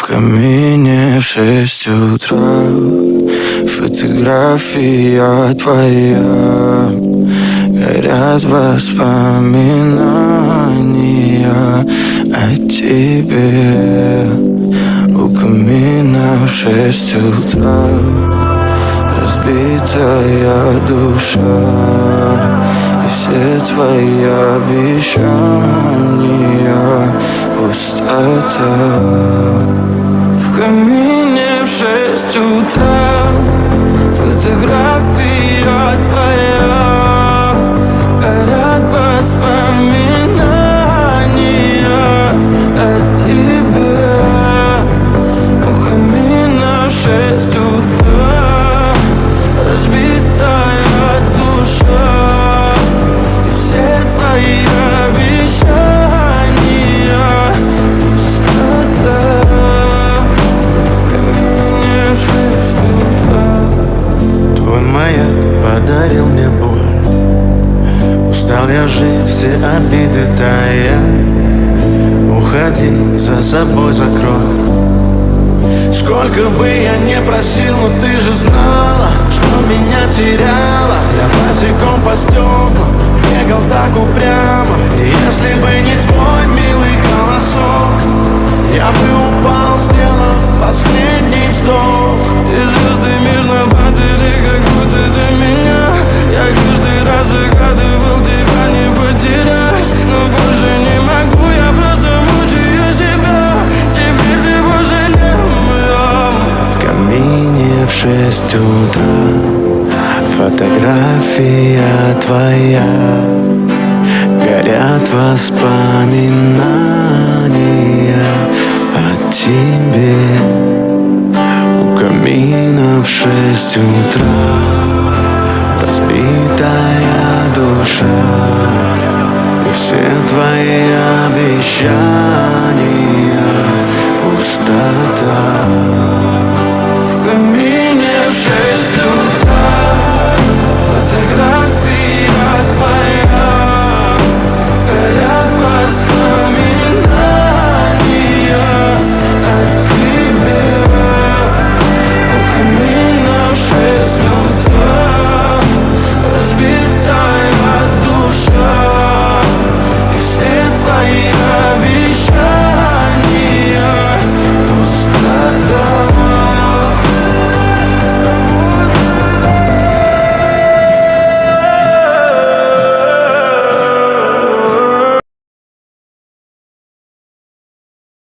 камине в 6 утра фотография твоя. Горят воспоминания о тебе. У камина в 6 утра разбитая душа, и все твои обещания пустота. В камине в 6 утра фотография твоя. Горят воспоминания о тебе. У камина в 6 утра разбитая душа, и все твои обещания пустота. В камине в 6 утра. Твой маяк подарил мне боль. Устал я жить, все обиды тая. Уходи, за собой закрой. Сколько бы я не просил, но ты же знала, что меня теряла. Я босиком по стеклам бегал так упрямо. И если бы не твой милый голосок, я бы упал, сделав последний вздох. И звезды мирно падали, как будто до меня. Я каждый раз загадывал тебя не потерять, но больше не могу, я просто мучаю себя. Теперь ты больше не моя. В камине в 6 утра фотография твоя. Горят воспоминания о тебе. У камина в 6 утра разбитая душа, и все твои обещания